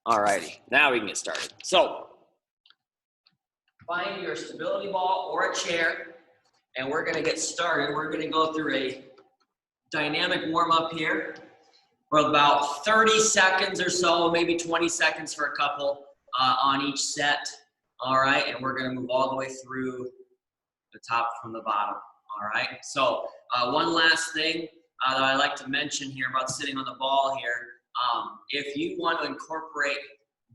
Alrighty, now we can get started. So, find your stability ball or a chair, and we're gonna get started. We're gonna go through a dynamic warm-up here for about 30 seconds or so, maybe 20 seconds for a couple on each set. All right, and we're gonna move all the way through the top from the bottom. All right, so one last thing that I like to mention here about sitting on the ball here. If you want to incorporate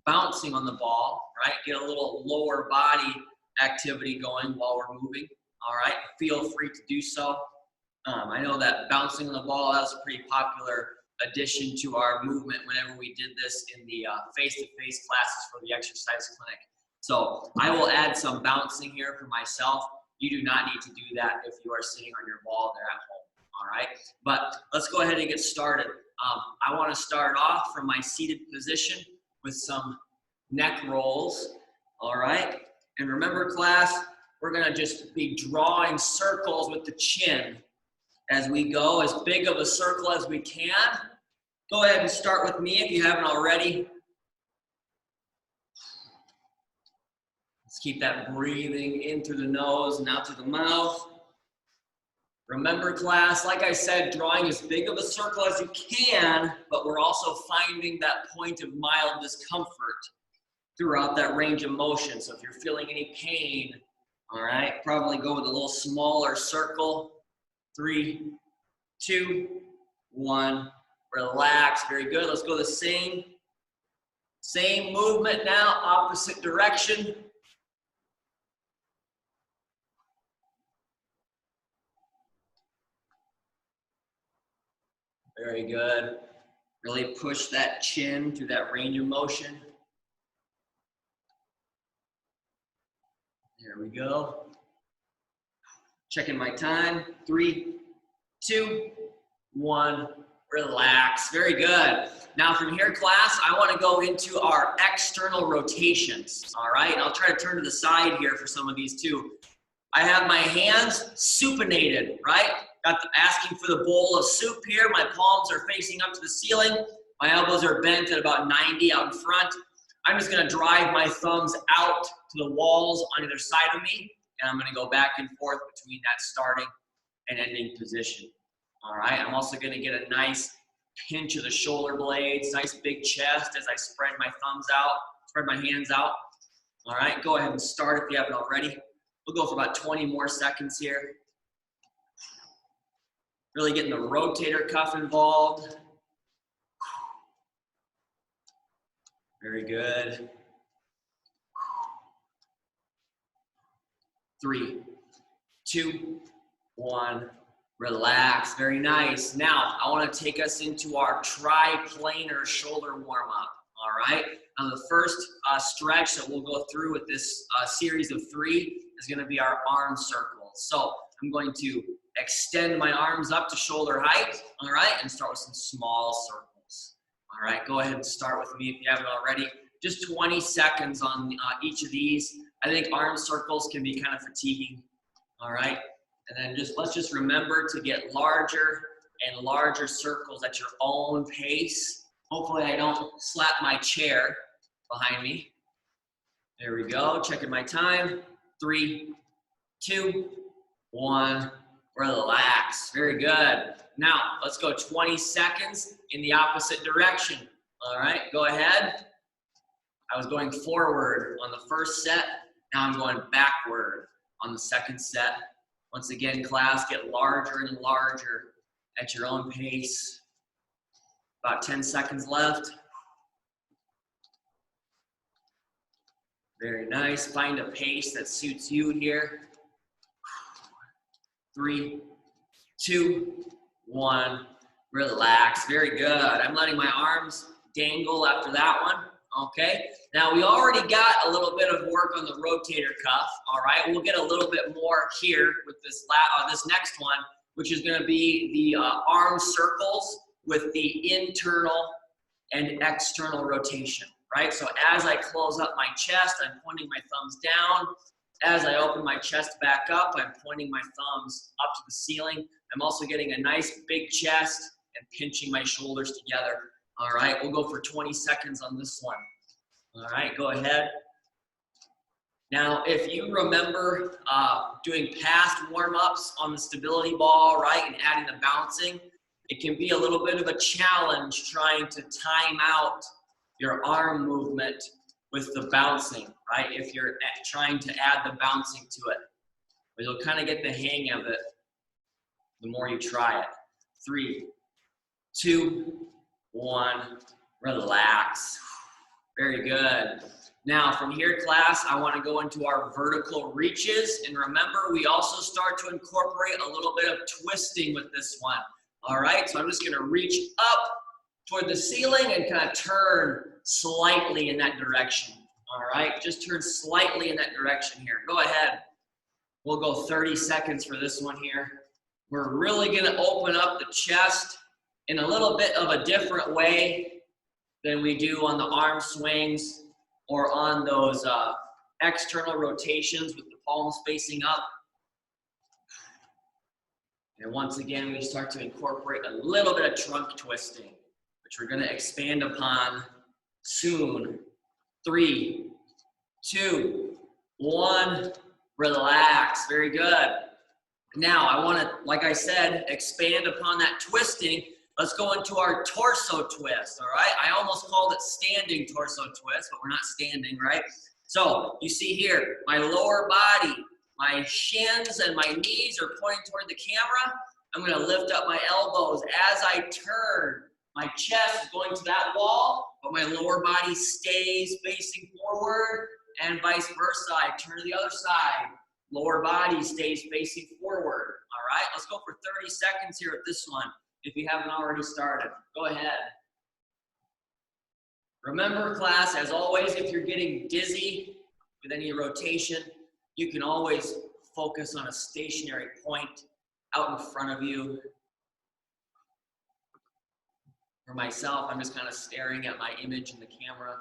bouncing on the ball, right, get a little lower body activity going while we're moving, all right, feel free to do so. I know that bouncing on the ball, that was a pretty popular addition to our movement whenever we did this in the face-to-face classes for the exercise clinic. So I will add some bouncing here for myself. You do not need to do that if you are sitting on your ball there at home, all right? But let's go ahead and get started. I want to start off from my seated position with some neck rolls, all right? And remember, class, we're going to just be drawing circles with the chin as we go, as big of a circle as we can. Go ahead and start with me if you haven't already. Let's keep that breathing in through the nose and out through the mouth. Remember, class, like I said, drawing as big of a circle as you can, but we're also finding that point of mild discomfort throughout that range of motion. So if you're feeling any pain, all right, probably go with a little smaller circle. 3, 2, 1, relax. Very good. Let's go the same movement now, opposite direction. Very good. Really push that chin through that range of motion. There we go. Checking my time. 3, 2, 1. Relax. Very good. Now from here, class, I want to go into our external rotations. All right. And I'll try to turn to the side here for some of these too. I have my hands supinated, right? Asking for the bowl of soup here. My palms are facing up to the ceiling. My elbows are bent at about 90 out in front. I'm just going to drive my thumbs out to the walls on either side of me, and I'm going to go back and forth between that starting and ending position. All right, I'm also going to get a nice pinch of the shoulder blades, nice big chest as I spread my thumbs out, spread my hands out. All right, go ahead and start if you haven't already. We'll go for about 20 more seconds here. Really getting the rotator cuff involved. Very good. 3, 2, 1. Relax. Very nice. Now, I want to take us into our Tri-Planar shoulder warm-up. All right. Now, the first stretch that we'll go through with this series of 3 is going to be our arm circles. So I'm going to extend my arms up to shoulder height, all right, and start with some small circles. All right, go ahead and start with me if you haven't already. Just 20 seconds on each of these. I think arm circles can be kind of fatiguing, all right? And then let's just remember to get larger and larger circles at your own pace. Hopefully I don't slap my chair behind me. There we go, checking my time. 3, 2, 1. Relax. Very good. Now, let's go 20 seconds in the opposite direction. All right, go ahead. I was going forward on the first set. Now I'm going backward on the second set. Once again, class, get larger and larger at your own pace. About 10 seconds left. Very nice. Find a pace that suits you here. 3, 2, 1. Relax. Very good. I'm letting my arms dangle after that one. Okay. Now we already got a little bit of work on the rotator cuff. All right. We'll get a little bit more here with this next one, which is going to be the arm circles with the internal and external rotation. Right. So as I close up my chest, I'm pointing my thumbs down. As I open my chest back up, I'm pointing my thumbs up to the ceiling. I'm also getting a nice big chest and pinching my shoulders together. All right, we'll go for 20 seconds on this one. All right, go ahead. Now, if you remember doing past warm-ups on the stability ball, right, and adding the bouncing, it can be a little bit of a challenge trying to time out your arm movement with the bouncing, right, if you're trying to add the bouncing to it. But you'll kind of get the hang of it the more you try it. 3, 2, 1, relax. Very good. Now, from here, class, I want to go into our vertical reaches. And remember, we also start to incorporate a little bit of twisting with this one. All right, so I'm just going to reach up toward the ceiling and kind of turn slightly in that direction. All right, just turn slightly in that direction here. Go ahead. We'll go 30 seconds for this one here. We're really going to open up the chest in a little bit of a different way than we do on the arm swings or on those external rotations with the palms facing up. And once again, we start to incorporate a little bit of trunk twisting, which we're going to expand upon soon. 3, 2, 1, relax. Very good. Now, I want to, like I said, expand upon that twisting. Let's go into our torso twist, all right? I almost called it standing torso twist, but we're not standing, right? So, you see here, my lower body, my shins and my knees are pointing toward the camera. I'm going to lift up my elbows as I turn. My chest is going to that wall, but my lower body stays facing forward, and vice versa. I turn to the other side. Lower body stays facing forward. All right, let's go for 30 seconds here at this one, if you haven't already started. Go ahead. Remember, class, as always, if you're getting dizzy with any rotation, you can always focus on a stationary point out in front of you. For myself, I'm just kind of staring at my image in the camera.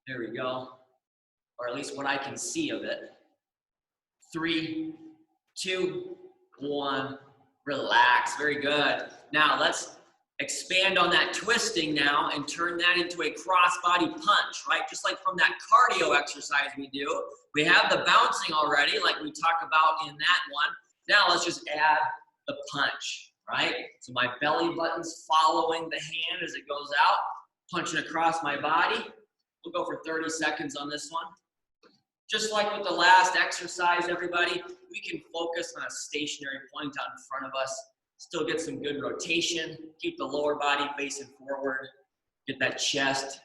There we go. Or at least what I can see of it. 3, 2, 1, relax. Very good. Now let's expand on that twisting now and turn that into a cross-body punch, right? Just like from that cardio exercise we do. We have the bouncing already, like we talked about in that one. Now let's just add the punch, right? So my belly button's following the hand as it goes out, punching across my body. We'll go for 30 seconds on this one. Just like with the last exercise, everybody, we can focus on a stationary point out in front of us, still get some good rotation, keep the lower body facing forward, get that chest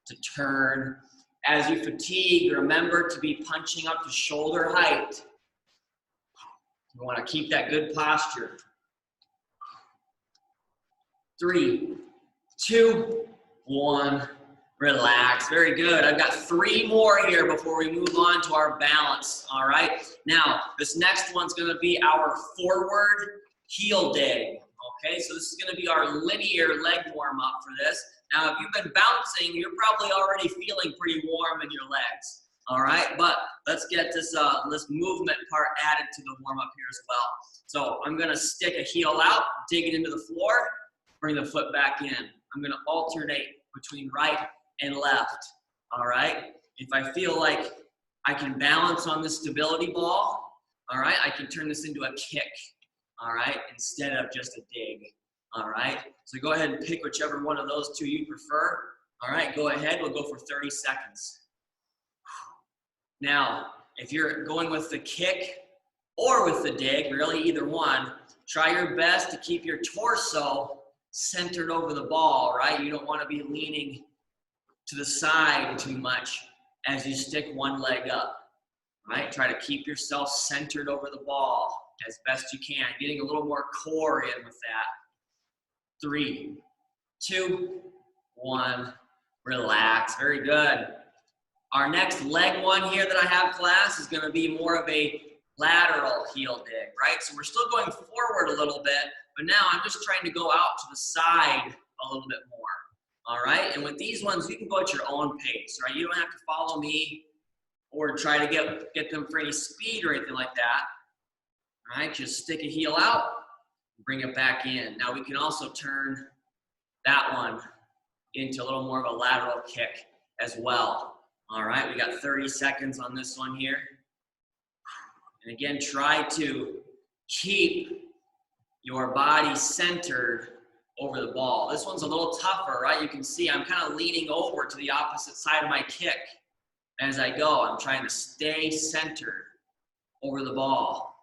to turn. As you fatigue, remember to be punching up to shoulder height. You want to keep that good posture. 3, 2, 1. Relax. Very good. I've got 3 more here before we move on to our balance. All right. Now, this next one's going to be our forward heel dig. Okay, so this is going to be our linear leg warm up for this. Now, if you've been bouncing, you're probably already feeling pretty warm in your legs. All right, but let's get this this movement part added to the warm up here as well. So I'm going to stick a heel out, dig it into the floor, bring the foot back in. I'm going to alternate between right and left. All right, if I feel like I can balance on this stability ball, all right, I can turn this into a kick, all right, instead of just a dig. All right, so go ahead and pick whichever one of those 2 you prefer. All right, go ahead, we'll go for 30 seconds. Now, if you're going with the kick or with the dig, really either one, try your best to keep your torso centered over the ball, right? You don't want to be leaning to the side too much as you stick one leg up, right? Try to keep yourself centered over the ball as best you can, getting a little more core in with that. 3, 2, 1, relax. Very good. Our next leg one here that I have, class, is going to be more of a lateral heel dig, right? So we're still going forward a little bit, but now I'm just trying to go out to the side a little bit more. All right, and with these ones, you can go at your own pace, right? You don't have to follow me or try to get them for any speed or anything like that. All right, just stick a heel out, bring it back in. Now we can also turn that one into a little more of a lateral kick as well. All right, we got 30 seconds on this one here. And again, try to keep your body centered over the ball. This one's a little tougher, right? You can see I'm kind of leaning over to the opposite side of my kick as I go. I'm trying to stay centered over the ball.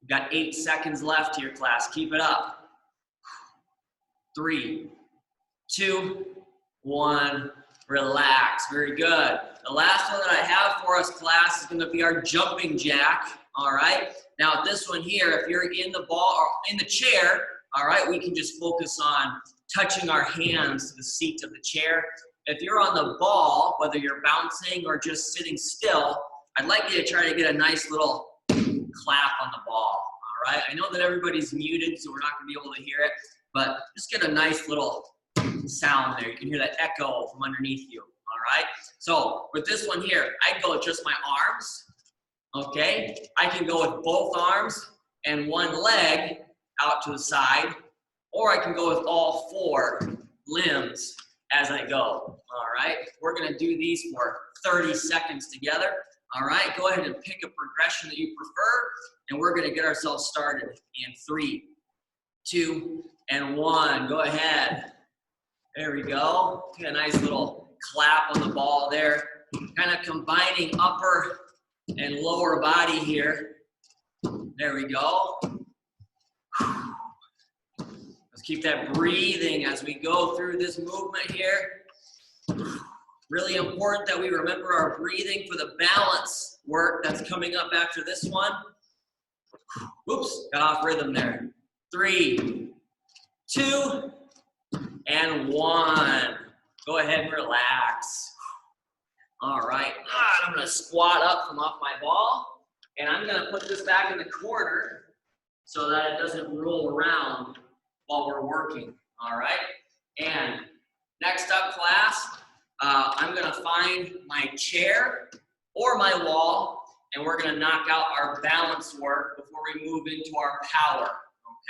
We've got 8 seconds left here, class. Keep it up. 3, 2, 1. Relax. Very good. The last one that I have for us, class, is going to be our jumping jack. All right. Now, this one here, if you're in the ball or in the chair, all right, we can just focus on touching our hands to the seat of the chair. If you're on the ball, whether you're bouncing or just sitting still, I'd like you to try to get a nice little clap on the ball. All right. I know that everybody's muted, so we're not going to be able to hear it, but just get a nice little sound there. You can hear that echo from underneath you. All right. So with this one here, I go with just my arms. Okay. I can go with both arms and one leg out to the side, or I can go with all 4 limbs as I go. All right. We're going to do these for 30 seconds together. All right. Go ahead and pick a progression that you prefer, and we're going to get ourselves started in 3, 2, and 1. Go ahead. There we go. Get a nice little clap on the ball there. Kind of combining upper and lower body here. There we go. Let's keep that breathing as we go through this movement here. Really important that we remember our breathing for the balance work that's coming up after this one. Oops, got off rhythm there. 3, 2, and 1. Go ahead and relax. All right, I'm gonna squat up from off my ball, and I'm gonna put this back in the corner so that it doesn't roll around while we're working, all right? And next up, class, I'm gonna find my chair or my wall, and we're gonna knock out our balance work before we move into our power,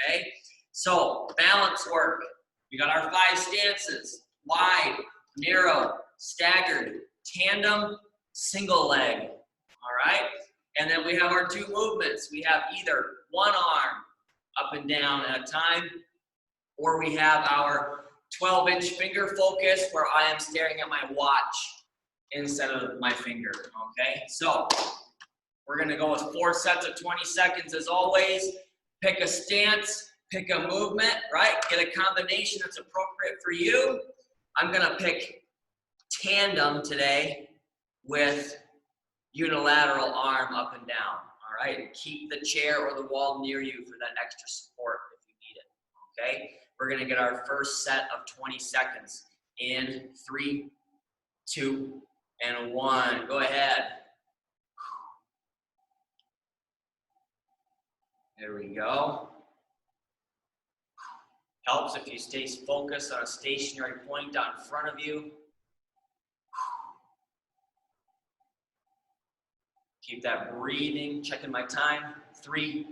okay? So, balance work. We got our 5 stances: wide, narrow, staggered, tandem, single leg, all right? And then we have our 2 movements. We have either one arm up and down at a time, or we have our 12-inch finger focus where I am staring at my watch instead of my finger, okay? So we're gonna go with 4 sets of 20 seconds as always. Pick a stance, pick a movement, right? Get a combination that's appropriate for you. I'm gonna pick tandem today with unilateral arm up and down, all right? Keep the chair or the wall near you for that extra support if you need it, okay? We're gonna get our first set of 20 seconds in 3, 2, and 1. Go ahead. There we go. Helps if you stay focused on a stationary point down in front of you. Keep that breathing, checking my time. 3,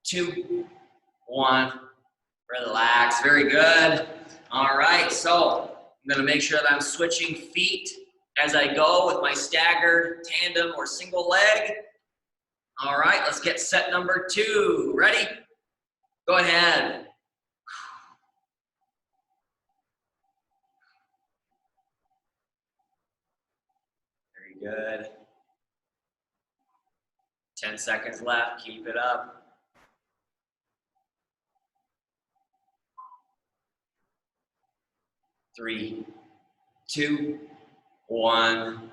2, 1. Relax, very good. All right, so I'm gonna make sure that I'm switching feet as I go with my staggered, tandem, or single leg. All right, let's get set number 2. Ready? Go ahead. Very good. 10 seconds left, keep it up. 3, 2, 1.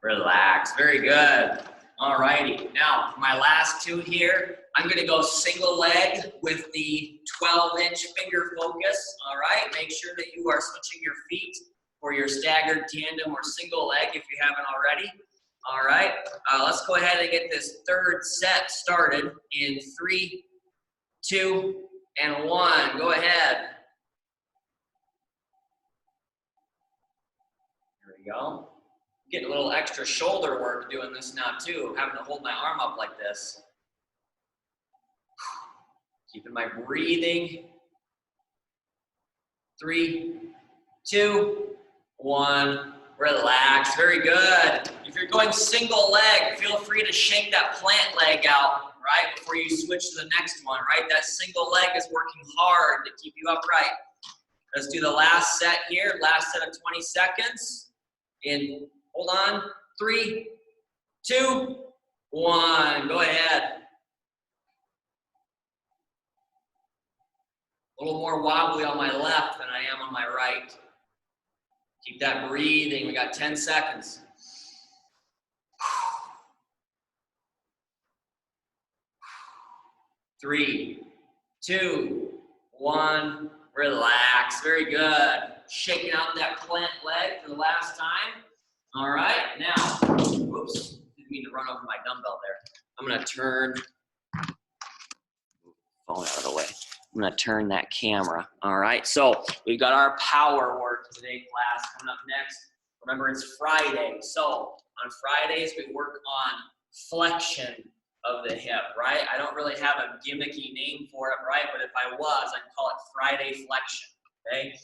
Relax. Very good. All righty. Now, for my last 2 here, I'm going to go single leg with the 12-inch finger focus. All right. Make sure that you are switching your feet for your staggered, tandem, or single leg if you haven't already. All right. Let's go ahead and get this 3rd set started in 3, 2, and 1. Go ahead. There we go. Getting a little extra shoulder work doing this now too, having to hold my arm up like this. Keeping my breathing. 3, 2, 1. relax. Very good. If you're going single leg, feel free to shake that plant leg out, right, before you switch to the next one, right? That single leg is working hard to keep you upright. Let's do the last set here, last set of 20 seconds. Hold on, 3, 2, 1, go ahead. A little more wobbly on my left than I am on my right. Keep that breathing, we got 10 seconds. 3, 2, 1, relax, very good. Shaking out that plant leg for the last time. All right, now, whoops, didn't mean to run over my dumbbell there. I'm gonna turn, phone out of the way. I'm gonna turn that camera. All right, so we've got our power work today, class. Coming up next, remember it's Friday. So on Fridays, we work on flexion of the hip, right? I don't really have a gimmicky name for it, right? But if I was, I'd call it Friday flexion, okay?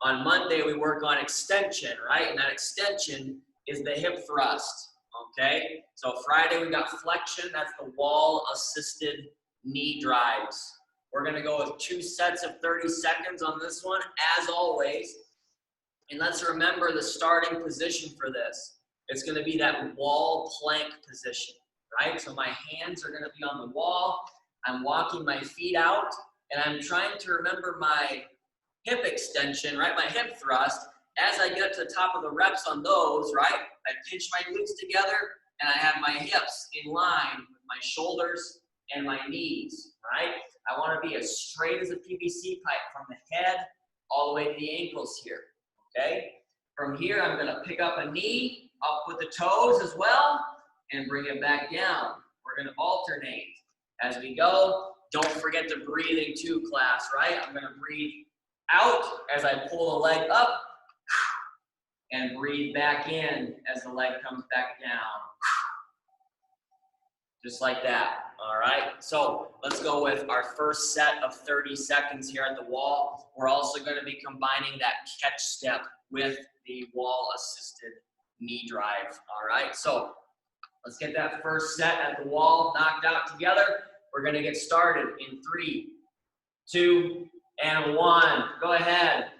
On Monday, we work on extension, right? And that extension is the hip thrust, okay? So Friday, we got flexion. That's the wall-assisted knee drives. We're gonna go with 2 sets of 30 seconds on this one, as always. And let's remember the starting position for this. It's gonna be that wall plank position, right? So my hands are gonna be on the wall. I'm walking my feet out, and I'm trying to remember my hip extension, right? My hip thrust. As I get to the top of the reps on those, right? I pinch my glutes together, and I have my hips in line with my shoulders and my knees, right? I want to be as straight as a PVC pipe from the head all the way to the ankles here, okay? From here, I'm going to pick up a knee, up with the toes as well, and bring it back down. We're going to alternate as we go. Don't forget the breathing too, class, right? I'm going to breathe out as I pull the leg up and breathe back in as the leg comes back down. Just like that, all right? So let's go with our first set of 30 seconds here at the wall. We're also gonna be combining that catch step with the wall-assisted knee drive, all right? So let's get that first set at the wall knocked out together. We're gonna get started in 3, 2, and 1. Go ahead.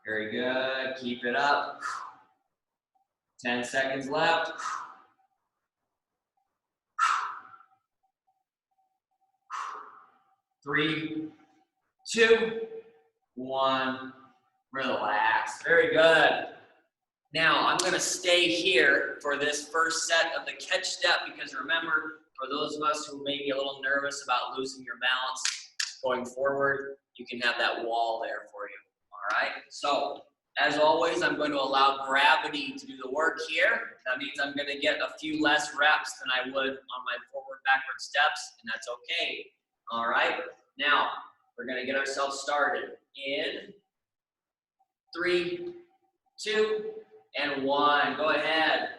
Very good, keep it up. 10 seconds left. 3, 2, 1, relax. Very good. Now, I'm gonna stay here for this first set of the catch step because remember, for those of us who may be a little nervous about losing your balance going forward, you can have that wall there for you. All right, so as always, I'm going to allow gravity to do the work here. That means I'm going to get a few less reps than I would on my forward backward steps, and that's okay. All right, now we're going to get ourselves started in 3, 2, and 1. Go ahead.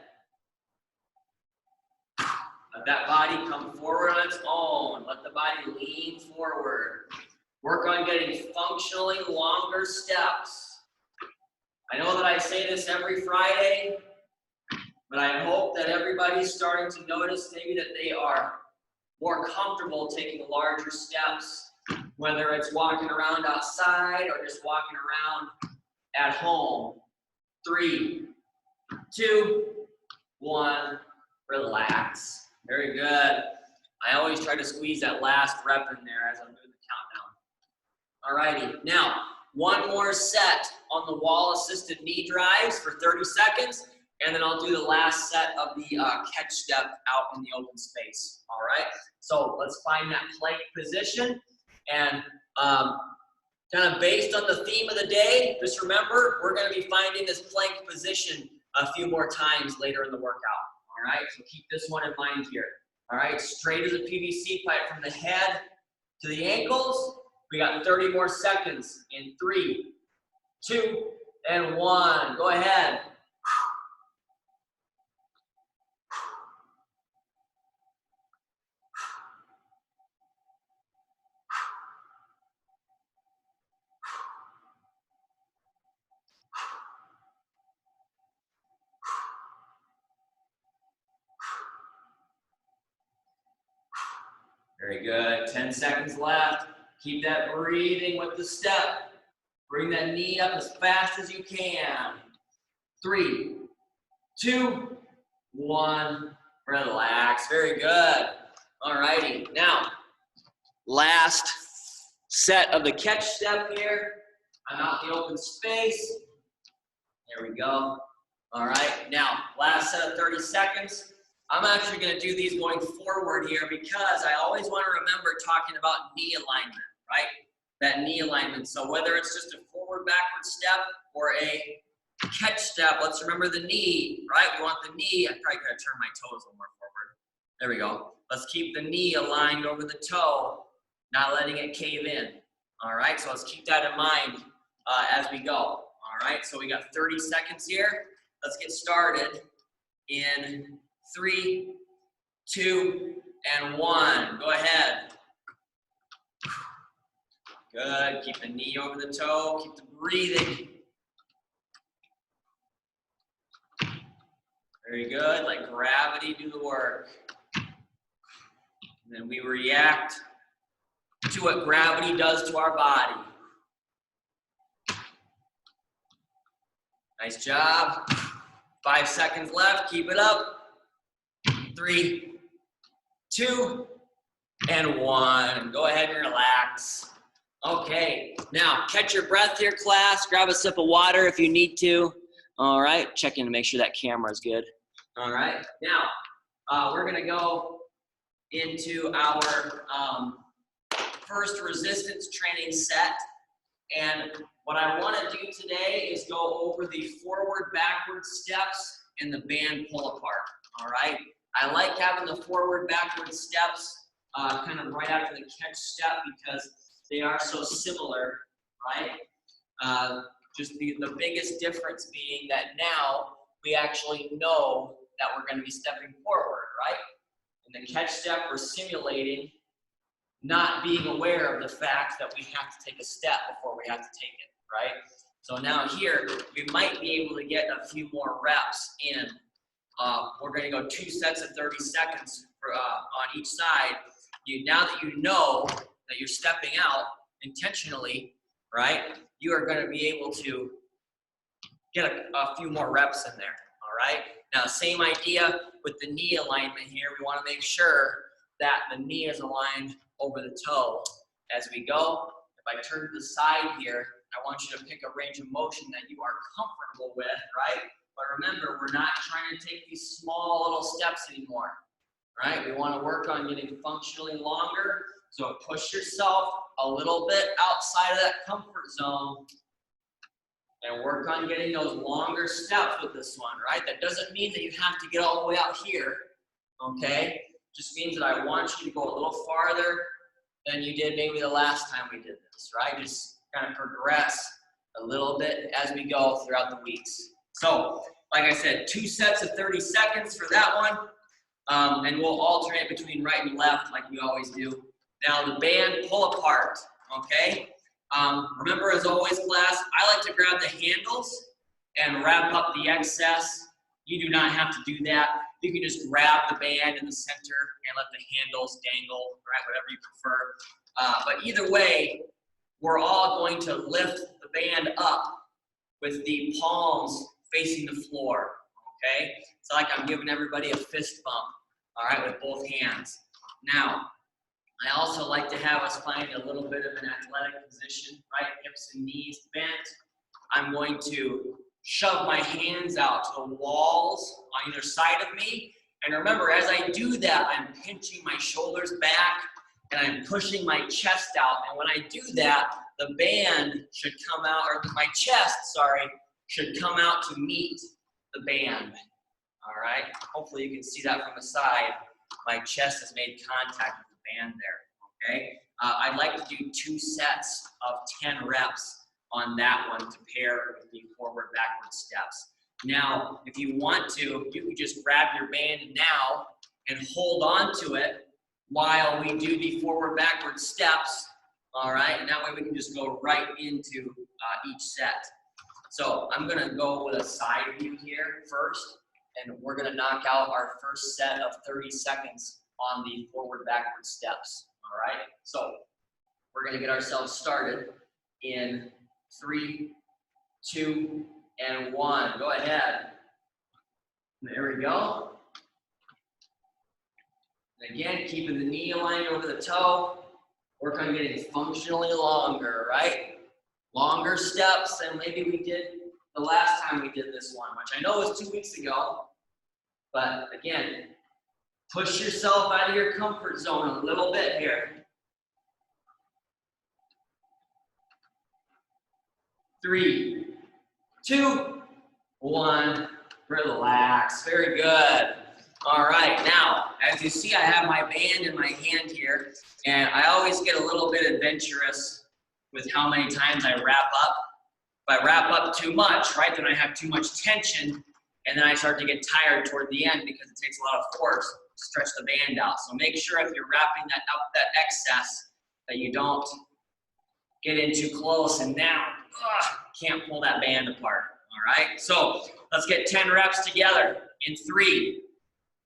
Let that body come forward on its own. Let the body lean forward. Work on getting functionally longer steps. I know that I say this every Friday, but I hope that everybody's starting to notice maybe that they are more comfortable taking larger steps, whether it's walking around outside or just walking around at home. 3, 2, 1, relax. Very good. I always try to squeeze that last rep in there as I'm doing the countdown. Alrighty, now one more set on the wall-assisted knee drives for 30 seconds, and then I'll do the last set of the catch step out in the open space. All right, so let's find that plank position, and kind of based on the theme of the day, just remember we're going to be finding this plank position a few more times later in the workout. All right, so keep this one in mind here. All right, straight as a PVC pipe from the head to the ankles. We got 30 more seconds in 3, 2, and 1. Go ahead. Very good. 10 seconds left. Keep that breathing with the step. Bring that knee up as fast as you can. 3, 2, 1. Relax. Very good. All righty. Now, last set of the catch step here. I'm out in the open space. There we go. All right. Now, last set of 30 seconds. I'm actually going to do these going forward here because I always want to remember talking about knee alignment, right? That knee alignment. So whether it's just a forward, backward step or a catch step, let's remember the knee, right? We want the knee. I'm probably going to turn my toes a little more forward. There we go. Let's keep the knee aligned over the toe, not letting it cave in. All right, so let's keep that in mind as we go. All right, so we got 30 seconds here. Let's get started in 3, 2, and 1. Go ahead. Good. Keep the knee over the toe. Keep the breathing. Very good. Let gravity do the work. And then we react to what gravity does to our body. Nice job. 5 seconds left. Keep it up. 3, 2, and 1. Go ahead and relax. Okay, now catch your breath here, class. Grab a sip of water if you need to. All right, check in to make sure that camera is good. All right, now we're gonna go into our first resistance training set. And what I wanna do today is go over the forward, backward steps and the band pull apart, all right? I like having the forward, backward steps kind of right after the catch step because they are so similar, right? Just the biggest difference being that now we actually know that we're going to be stepping forward, right? In the catch step, we're simulating not being aware of the fact that we have to take a step before we have to take it, right? So now here, we might be able to get a few more reps in. We're going to go 2 sets of 30 seconds for, on each side. Now that you know that you're stepping out intentionally, right, you are going to be able to get a few more reps in there, all right? Now, same idea with the knee alignment here. We want to make sure that the knee is aligned over the toe as we go. If I turn to the side here, I want you to pick a range of motion that you are comfortable with, right? But remember, we're not trying to take these small little steps anymore, right? We want to work on getting functionally longer. So push yourself a little bit outside of that comfort zone and work on getting those longer steps with this one, right? That doesn't mean that you have to get all the way out here, okay? Just means that I want you to go a little farther than you did maybe the last time we did this, right? Just kind of progress a little bit as we go throughout the weeks. So, like I said, 2 sets of 30 seconds for that one. And we'll alternate between right and left like we always do. Now the band pull apart, okay? Remember, as always, class, I like to grab the handles and wrap up the excess. You do not have to do that. You can just grab the band in the center and let the handles dangle, right, whatever you prefer. But either way, we're all going to lift the band up with the palms facing the floor, okay? It's like I'm giving everybody a fist bump, all right, with both hands. Now, I also like to have us find a little bit of an athletic position, right? Hips and knees bent. I'm going to shove my hands out to the walls on either side of me. And remember, as I do that, I'm pinching my shoulders back and I'm pushing my chest out. And when I do that, the band should come out, or my chest, sorry, should come out to meet the band. All right? Hopefully you can see that from the side. My chest has made contact with the band there, okay? I'd like to do 2 sets of 10 reps on that one to pair with the forward-backward steps. Now, if you want to, you can just grab your band now and hold on to it while we do the forward-backward steps, all right? And that way we can just go right into each set. So I'm gonna go with a side view here first, and we're gonna knock out our first set of 30 seconds on the forward-backward steps, all right? So we're gonna get ourselves started in 3, 2, and 1. Go ahead. There we go. And again, keeping the knee aligned over the toe. Work on getting functionally longer, right? Longer steps than maybe we did the last time we did this one, which I know was 2 weeks ago. But again, push yourself out of your comfort zone a little bit here. 3, 2, 1. Relax. Very good. All right. Now, as you see, I have my band in my hand here, and I always get a little bit adventurous with how many times I wrap up. If I wrap up too much, right, then I have too much tension, and then I start to get tired toward the end because it takes a lot of force to stretch the band out. So make sure if you're wrapping that up, that excess, that you don't get in too close and now can't pull that band apart. All right, so let's get 10 reps together in 3,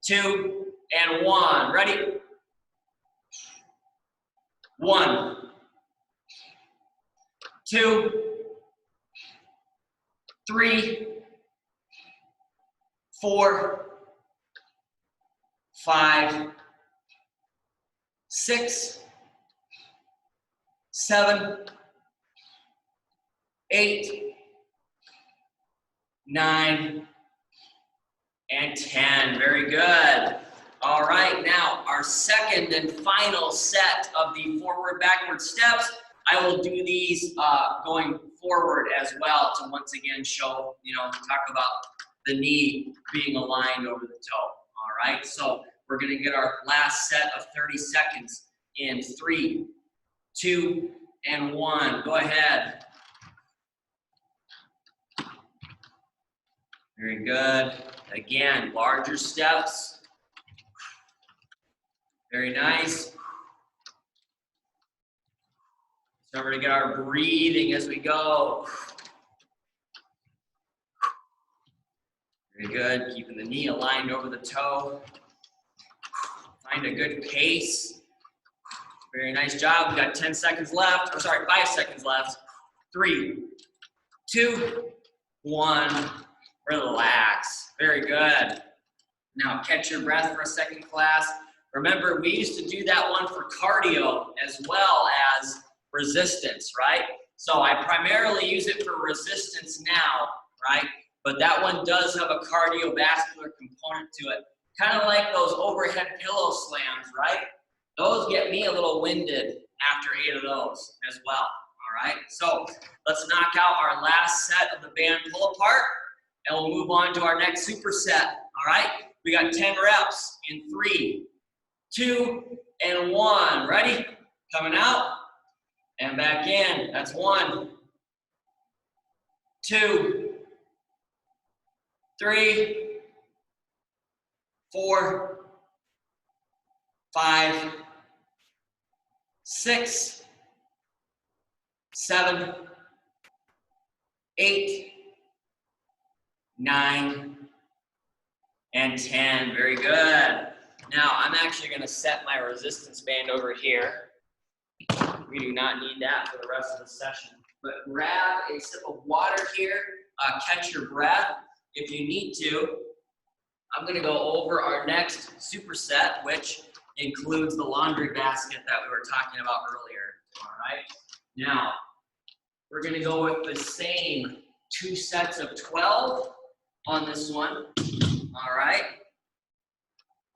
2, and 1. Ready? 1, 2, 3, 4, 5, 6, 7, 8, 9, and 10. Very good. All right, now our second and final set of the forward-backward steps. I will do these going forward as well to once again show, talk about the knee being aligned over the toe. All right, so we're going to get our last set of 30 seconds in 3, 2, and 1. Go ahead. Very good. Again, larger steps. Very nice. Remember to get our breathing as we go. Very good. Keeping the knee aligned over the toe. Find a good pace. Very nice job. We've got 10 seconds left. 5 seconds left. 3, 2, 1. Relax. Very good. Now catch your breath for a second, class. Remember, we used to do that one for cardio as well as resistance, right? So I primarily use it for resistance now, right? But that one does have a cardiovascular component to it. Kind of like those overhead pillow slams, right? Those get me a little winded after 8 of those as well, all right? So let's knock out our last set of the band pull apart. And we'll move on to our next superset, all right? We got 10 reps in 3, 2, and 1. Ready? Coming out and back in. That's 1, 2, 3, 4, 5, 6, 7, 8, 9, and 10. Very good. Now, I'm actually going to set my resistance band over here. We do not need that for the rest of the session. But grab a sip of water here. Catch your breath if you need to. I'm going to go over our next superset, which includes the laundry basket that we were talking about earlier. All right. Now, we're going to go with the same 2 sets of 12 on this one. All right.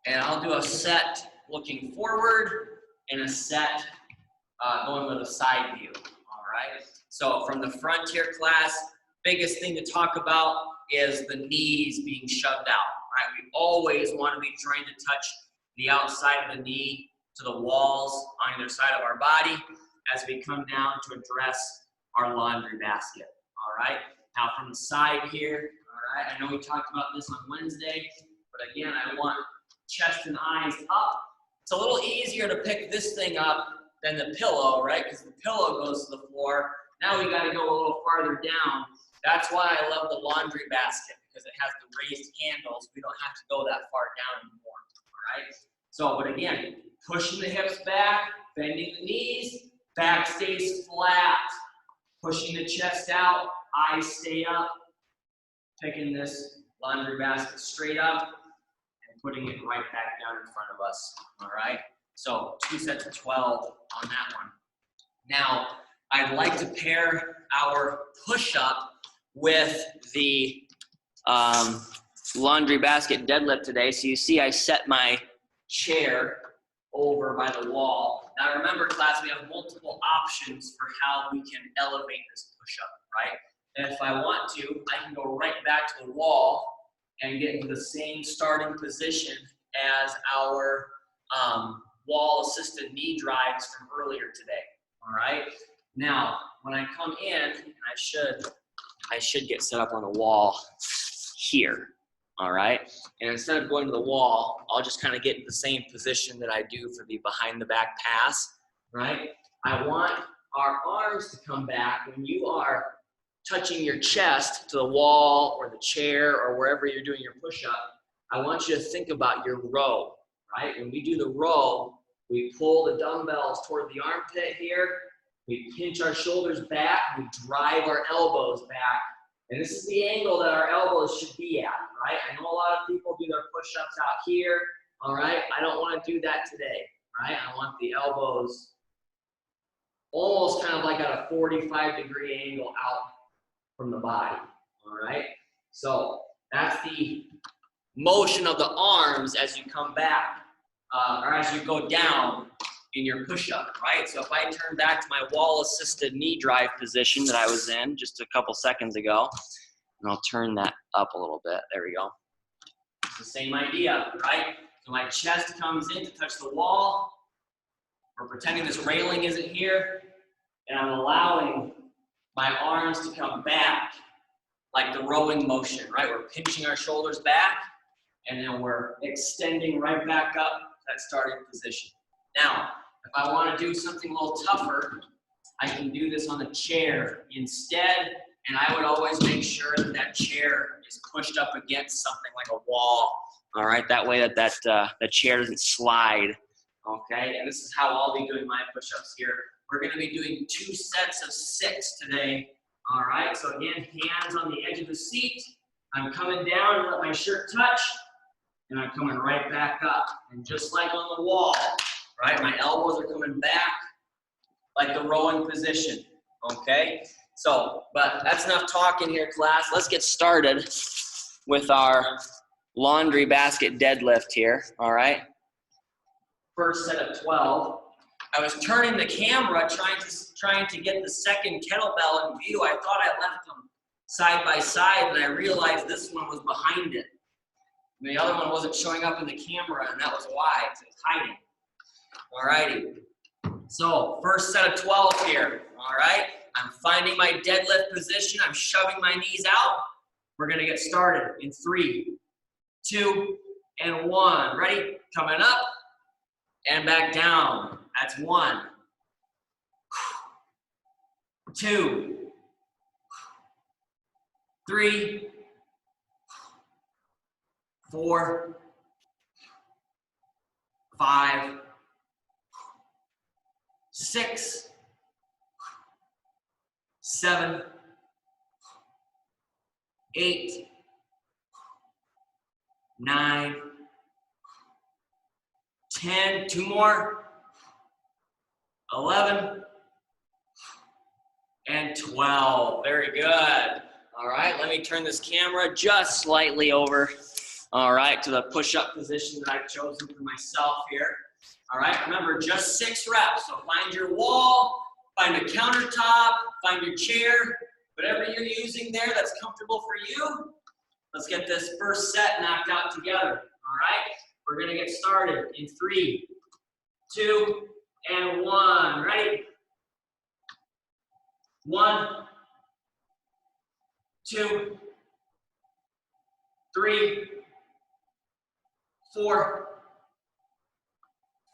And I'll do a set looking forward and a set going with a side view. All right. So from the front here, class, biggest thing to talk about is the knees being shoved out. Right. We always want to be trying to touch the outside of the knee to the walls on either side of our body as we come down to address our laundry basket. All right. Now from the side here, all right, I know we talked about this on Wednesday, but again, I want chest and eyes up. It's a little easier to pick this thing up than the pillow, right? Because the pillow goes to the floor. Now we got to go a little farther down. That's why I love the laundry basket, because it has the raised handles. We don't have to go that far down anymore, all right? So, but again, Pushing the hips back, bending the knees, back stays flat. Pushing the chest out, eyes stay up. Picking this laundry basket straight up and putting it right back down in front of us, all right? So 2 sets of 12 on that one. Now, I'd like to pair our push-up with the laundry basket deadlift today. So you see I set my chair over by the wall. Now remember, class, we have multiple options for how we can elevate this push-up, right? And if I want to, I can go right back to the wall and get into the same starting position as our wall-assisted knee drives from earlier today, all right? Now, when I come in, I should get set up on the wall here, all right? And instead of going to the wall, I'll just kind of get in the same position that I do for the behind the back pass, right? I want our arms to come back when you are touching your chest to the wall or the chair or wherever you're doing your push-up. I want you to think about your row, right? When we do the row, we pull the dumbbells toward the armpit here, we pinch our shoulders back, we drive our elbows back, and this is the angle that our elbows should be at, right? I know a lot of people do their push-ups out here, all right? I don't want to do that today, right? I want the elbows almost kind of like at a 45-degree angle out from the body, all right? So that's the motion of the arms as you come back, or as you go down in your push-up, right? So if I turn back to my wall-assisted knee drive position that I was in just a couple seconds ago, and I'll turn that up a little bit. There we go. It's the same idea, right? So my chest comes in to touch the wall. We're pretending this railing isn't here, and I'm allowing my arms to come back like the rowing motion, right? We're pinching our shoulders back, and then we're extending right back up to that starting position. Now, if I want to do something a little tougher, I can do this on the chair instead, and I would always make sure that that chair is pushed up against something like a wall, all right? That way that the chair doesn't slide, okay? And this is how I'll be doing my push-ups here. We're going to be doing 2 sets of 6 today, all right? So again, hands on the edge of the seat. I'm coming down and let my shirt touch, and I'm coming right back up. And just like on the wall, right, my elbows are coming back like the rowing position, okay? So, but that's enough talking here, class. Let's get started with our laundry basket deadlift here, all right? First set of 12. I was turning the camera trying to get the second kettlebell in view. I thought I left them side by side, and I realized this one was behind it. And the other one wasn't showing up in the camera, and that was why, because it was hiding. All righty. So first set of 12 here, all right? I'm finding my deadlift position. I'm shoving my knees out. We're gonna get started in 3, 2, and 1. Ready? Coming up and back down. That's 1, 2, 3, 4, 5, 6, 7, 8, 9, 10, 2 more, 11, and 12. Very good. All right, let me turn this camera just slightly over, all right, to the push-up position that I've chosen for myself here. All right, remember, just 6 reps. So find your wall, find a countertop, find your chair, whatever you're using there that's comfortable for you. Let's get this first set knocked out together. All right, we're gonna get started in 3, 2, and 1. Ready? 1, 2, 3, 4,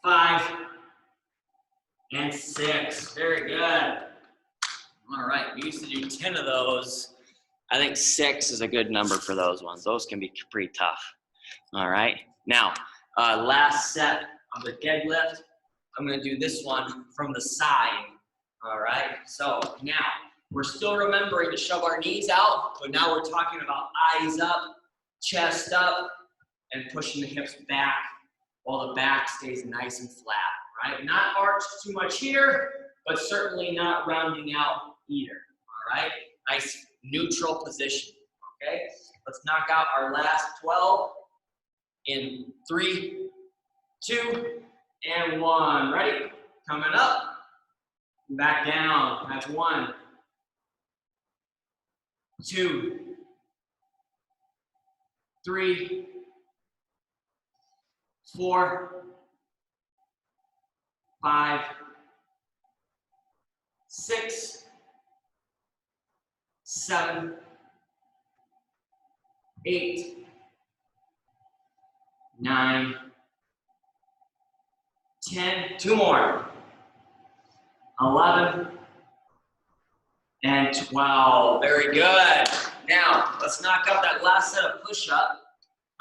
5, and 6. Very good. All right, we used to do 10 of those. I think 6 is a good number for those ones. Those can be pretty tough. All right, now, last set of the deadlift. I'm gonna do this one from the side, all right? So now, we're still remembering to shove our knees out, but now we're talking about eyes up, chest up, and pushing the hips back while the back stays nice and flat, right? Not arched too much here, but certainly not rounding out either, all right? Nice neutral position, okay? Let's knock out our last 12 in 3, 2, and 1. Ready? Coming up, back down. That's 1, 2, 3, 4, 5, 6, 7, 8, 9, 10, 2 more, 11, and 12. Very good. Now, let's knock out that last set of push-up.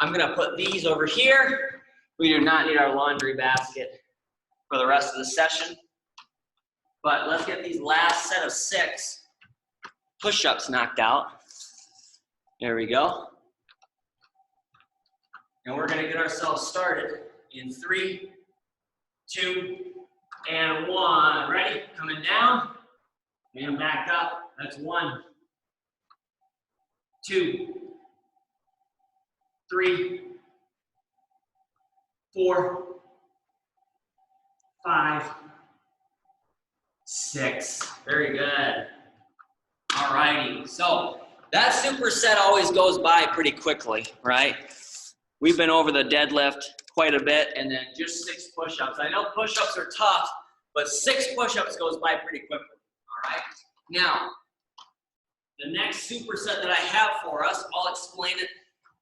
I'm gonna put these over here. We do not need our laundry basket for the rest of the session. But let's get these last set of 6 push-ups knocked out. There we go. And we're gonna get ourselves started in 3, 2, and 1. Ready? Coming down and back up. That's 1, 2, 3, 4, 5, 6. Very good. All righty. So that superset always goes by pretty quickly, right? We've been over the deadlift quite a bit, and then just 6 push-ups. I know push-ups are tough, but 6 push-ups goes by pretty quickly. All right. Now, the next superset that I have for us, I'll explain it.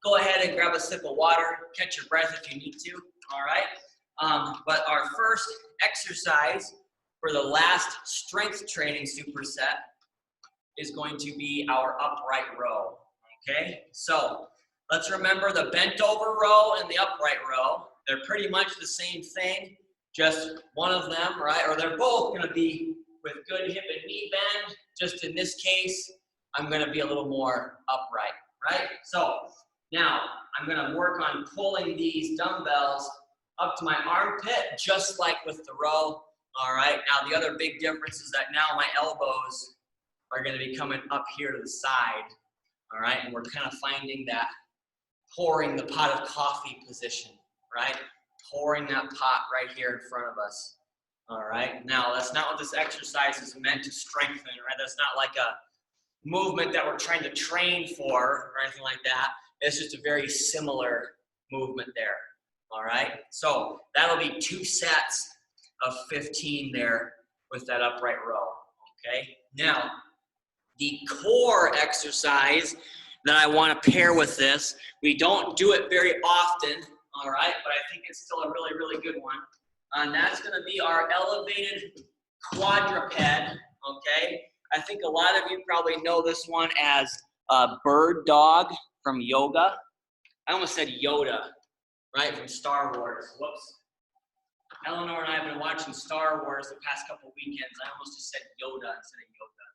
Go ahead and grab a sip of water, catch your breath if you need to, all right? But our first exercise for the last strength training superset is going to be our upright row, okay? So let's remember the bent over row and the upright row. They're pretty much the same thing, just one of them, right? Or they're both gonna be with good hip and knee bend. Just in this case, I'm gonna be a little more upright, right? So now I'm gonna work on pulling these dumbbells up to my armpit, just like with the row, all right? Now the other big difference is that now my elbows are gonna be coming up here to the side, all right? And we're kind of finding that pouring the pot of coffee position, right? Pouring that pot right here in front of us, all right? Now, that's not what this exercise is meant to strengthen, right? That's not like a movement that we're trying to train for or anything like that. It's just a very similar movement there, all right? So that'll be 2 sets of 15 there with that upright row, okay? Now, the core exercise that I want to pair with this, we don't do it very often, all right, but I think it's still a really, really good one. And that's going to be our elevated quadruped, okay? I think a lot of you probably know this one as bird dog from yoga. I almost said Yoda, right, from Star Wars. Whoops. Eleanor and I have been watching Star Wars the past couple weekends. I almost just said Yoda instead of yoga.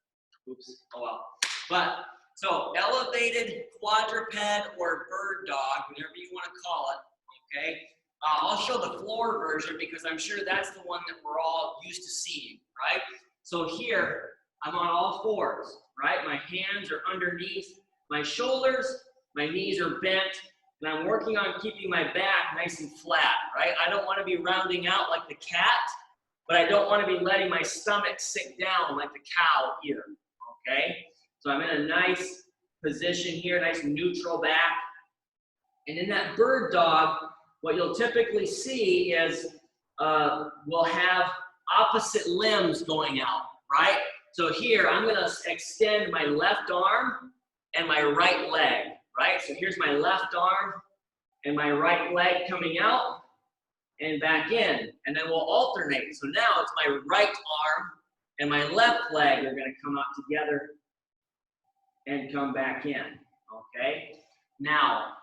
Oops, oh well. But, so elevated quadruped or bird dog, whatever you want to call it, okay? I'll show the floor version because I'm sure that's the one that we're all used to seeing, right? So here, I'm on all 4s, right? My hands are underneath my shoulders, my knees are bent, and I'm working on keeping my back nice and flat, right? I don't want to be rounding out like the cat, but I don't want to be letting my stomach sink down like the cow either, okay? So I'm in a nice position here, nice neutral back. And in that bird dog, what you'll typically see is we'll have opposite limbs going out, right? So here, I'm gonna extend my left arm and my right leg, right? So here's my left arm and my right leg coming out and back in. And then we'll alternate. So now it's my right arm and my left leg are gonna come out together and come back in, okay? Now,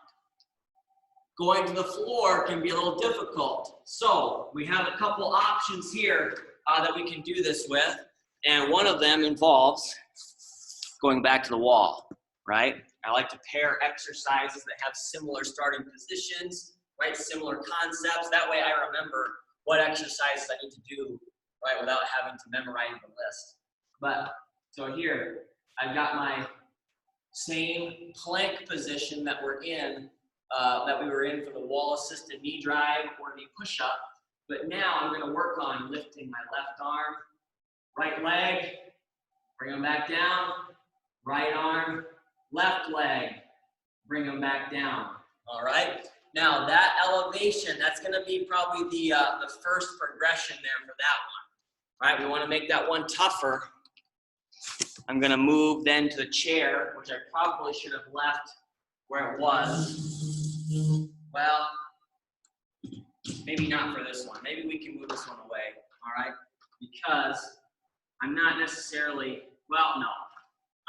going to the floor can be a little difficult. So we have a couple options here that we can do this with. And one of them involves going back to the wall, right? I like to pair exercises that have similar starting positions, right? Similar concepts. That way I remember what exercises I need to do, right? Without having to memorize the list. But, so here, I've got my same plank position that we're in, that we were in for the wall-assisted knee drive or knee push-up. But now I'm gonna work on lifting my left arm, right leg, bring them back down, right arm, left leg, bring them back down, all right? Now that elevation, that's gonna be probably the first progression there for that one, all right? We wanna make that one tougher. I'm gonna move then to the chair, which I probably should have left where it was. Well, maybe not for this one. Maybe we can move this one away, all right? Because I'm not necessarily, well, no,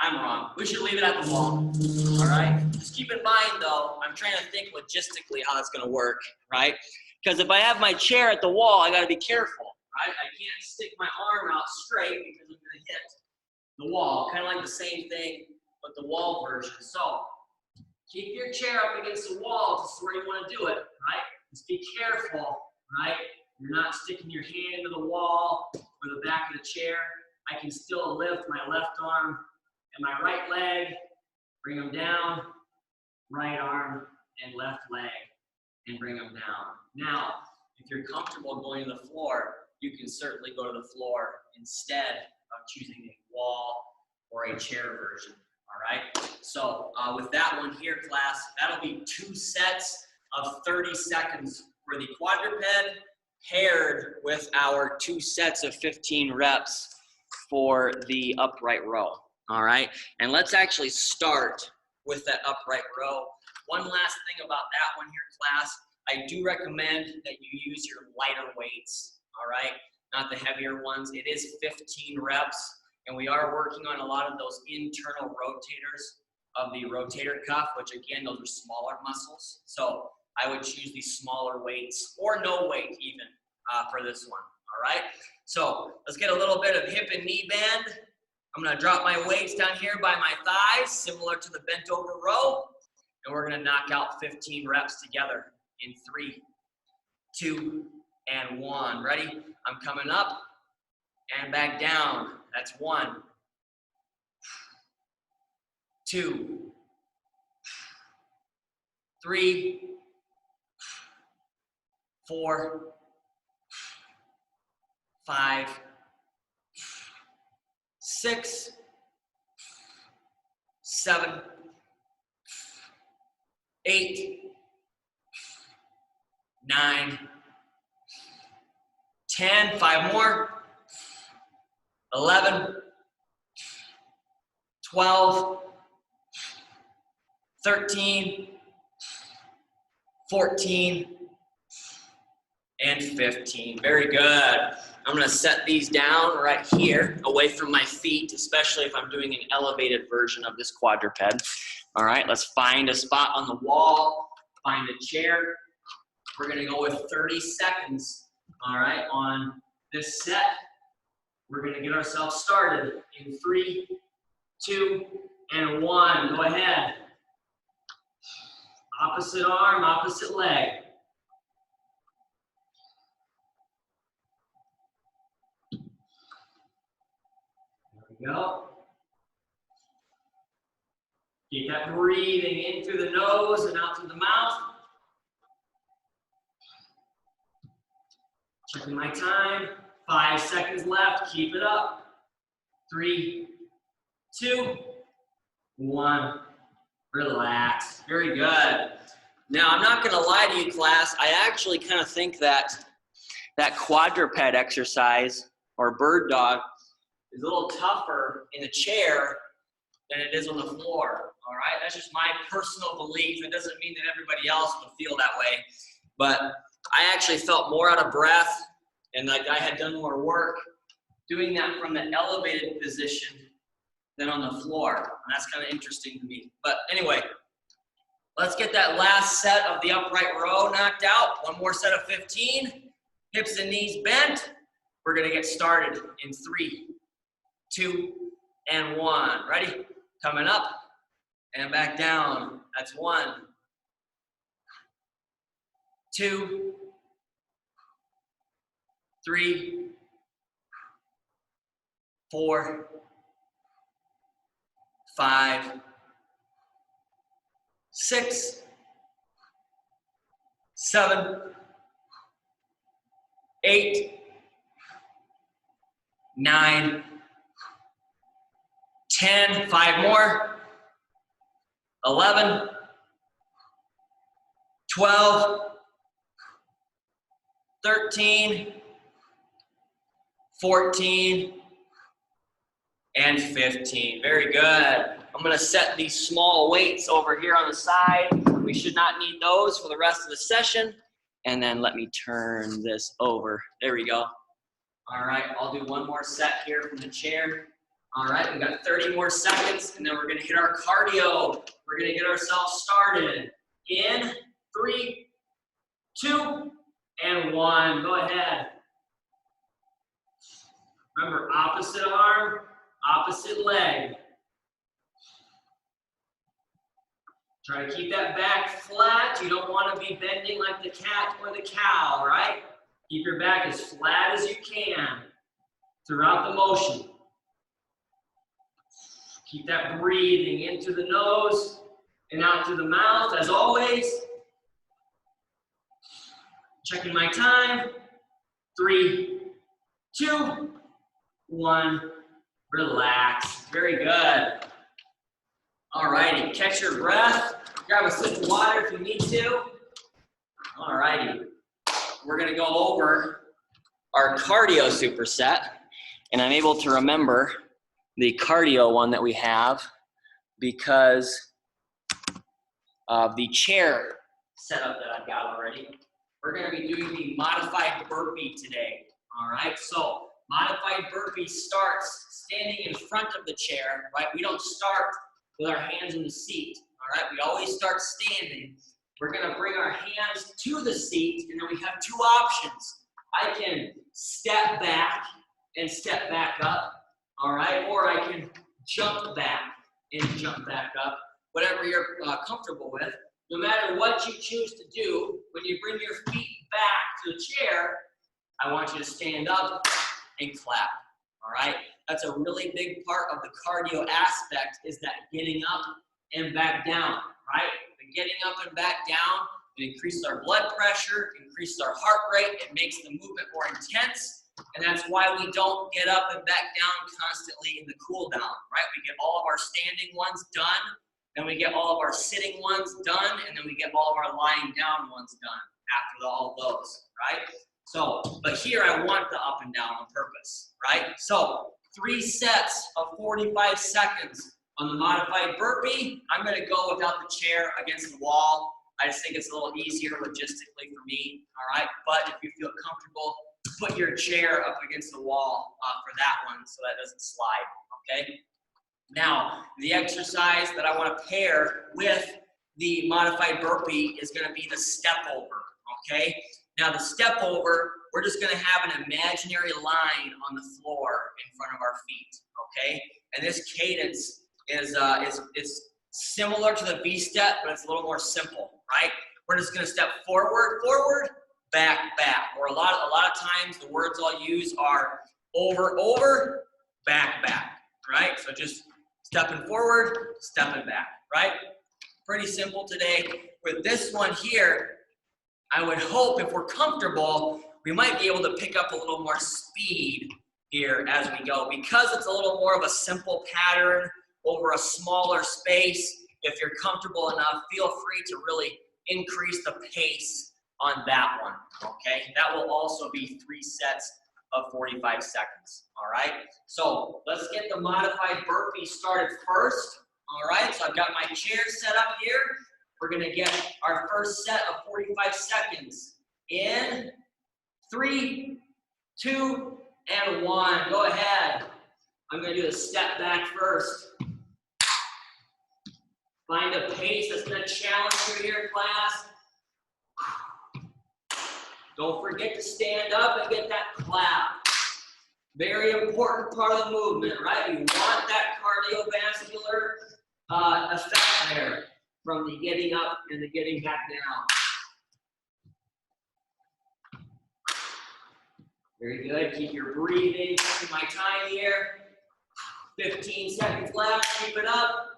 I'm wrong. We should leave it at the wall, all right? Just keep in mind, though, I'm trying to think logistically how that's gonna work, right? Because if I have my chair at the wall, I gotta be careful, right? I can't stick my arm out straight because I'm gonna hit the wall, kind of like the same thing but the wall version. So keep your chair up against the wall just where you want to do it, right? Just be careful, right? You're not sticking your hand into the wall or the back of the chair. I can still lift my left arm and my right leg, bring them down, right arm and left leg, and bring them down. Now, if you're comfortable going to the floor, you can certainly go to the floor instead of choosing a wall or a chair version, all right? So with that one here, class, that'll be 2 sets of 30 seconds for the quadruped, paired with our 2 sets of 15 reps for the upright row, all right? And let's actually start with that upright row. One last thing about that one here, class, I do recommend that you use your lighter weights, all right? Not the heavier ones. It is 15 reps, and we are working on a lot of those internal rotators of the rotator cuff, which again, those are smaller muscles. So I would choose these smaller weights, or no weight even, for this one, all right? So let's get a little bit of hip and knee bend. I'm gonna drop my weights down here by my thighs, similar to the bent over row, and we're gonna knock out 15 reps together in 3, 2, and 1. Ready? I'm coming up and back down. That's 1, 2, 3, 4, 5, 6, 7, 8, 9, 10, 5 more, 11, 12, 13, 14, and 15. Very good. I'm gonna set these down right here, away from my feet, especially if I'm doing an elevated version of this quadruped. All right, let's find a spot on the wall, find a chair. We're gonna go with 30 seconds, all right, on this set. We're gonna get ourselves started in 3, 2, and 1. Go ahead. Opposite arm, opposite leg. There we go. Keep that breathing in through the nose and out through the mouth. Checking my time. 5 seconds left. Keep it up. 3, 2, 1. Relax. Very good. Now, I'm not going to lie to you, class. I actually kind of think that quadruped exercise, or bird dog, is a little tougher in the chair than it is on the floor. All right? That's just my personal belief. It doesn't mean that everybody else will feel that way. But I actually felt more out of breath, and like I had done more work doing that from the elevated position than on the floor. And that's kind of interesting to me. But anyway, Let's get that last set of the upright row knocked out. One more set of 15. Hips and knees bent. We're gonna get started in 3, 2, and 1. Ready? Coming up and back down. That's 1, 2, 3, 4, 5, 6, 7, 8, 9, 10, 5 more, 11, 12, 13, 14, and 15. Very good. I'm gonna set these small weights over here on the side. We should not need those for the rest of the session. And then let me turn this over. There we go. All right, I'll do one more set here from the chair. All right, we've got 30 more seconds, and then we're gonna hit our cardio. We're gonna get ourselves started in 3, 2, and 1. Go ahead. Remember, opposite arm, opposite leg. Try to keep that back flat. You don't want to be bending like the cat or the cow, right? Keep your back as flat as you can throughout the motion. Keep that breathing into the nose and out through the mouth, as always. Checking my time. 3, 2, 1. Relax. Very good. All righty. Catch your breath. Grab a sip of water if you need to. All righty. We're going to go over our cardio superset. And I'm able to remember the cardio one that we have because of the chair setup that I've got already. We're going to be doing the modified burpee today. All right. So modified burpee starts standing in front of the chair, right? We don't start with our hands in the seat, all right? We always start standing. We're gonna bring our hands to the seat, and then we have 2 options. I can step back and step back up, all right? Or I can jump back and jump back up, whatever you're comfortable with. No matter what you choose to do, when you bring your feet back to the chair, I want you to stand up and clap, all right? That's a really big part of the cardio aspect, is that getting up and back down, right? The getting up and back down, it increases our blood pressure, increases our heart rate, it makes the movement more intense, and that's why we don't get up and back down constantly in the cool down, right? We get all of our standing ones done, then we get all of our sitting ones done, and then we get all of our lying down ones done after all of those, right? So, but here I want the up and down on purpose, right? So, 3 sets of 45 seconds on the modified burpee. I'm gonna go without the chair against the wall. I just think it's a little easier logistically for me, all right? But if you feel comfortable, put your chair up against the wall for that one so that doesn't slide, okay? Now, the exercise that I wanna pair with the modified burpee is gonna be the step over, okay? Now the step over, we're just gonna have an imaginary line on the floor in front of our feet, okay? And this cadence is similar to the V-step, but it's a little more simple, right? We're just gonna step forward, forward, back, back. Or a lot of times the words I'll use are over, over, back, back, right? So just stepping forward, stepping back, right? Pretty simple today. With this one here, I would hope if we're comfortable, we might be able to pick up a little more speed here as we go, because it's a little more of a simple pattern over a smaller space. If you're comfortable enough, feel free to really increase the pace on that one, okay? That will also be 3 sets of 45 seconds, all right? So let's get the modified burpee started first, all right? So I've got my chair set up here. We're gonna get our first set of 45 seconds in 3, 2, and 1. Go ahead. I'm gonna do a step back first. Find a pace that's gonna challenge you here, class. Don't forget to stand up and get that clap. Very important part of the movement, right? You want that cardiovascular effect there from the getting up and the getting back down. Very good. Keep your breathing. Taking my time here. 15 seconds left. Keep it up.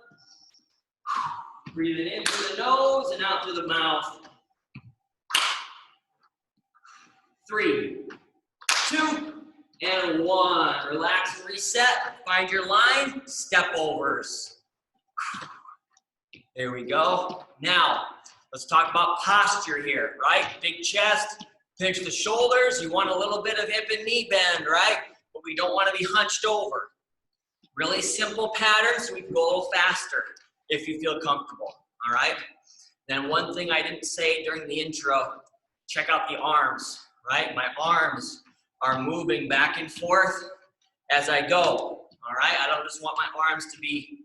Breathing in through the nose and out through the mouth. 3, 2, and 1. Relax and reset. Find your line. Step overs. There we go. Now, let's talk about posture here, right? Big chest, pinch the shoulders. You want a little bit of hip and knee bend, right? But we don't want to be hunched over. Really simple pattern, so we can go a little faster if you feel comfortable, all right? Then one thing I didn't say during the intro, check out the arms, right? My arms are moving back and forth as I go, all right? I don't just want my arms to be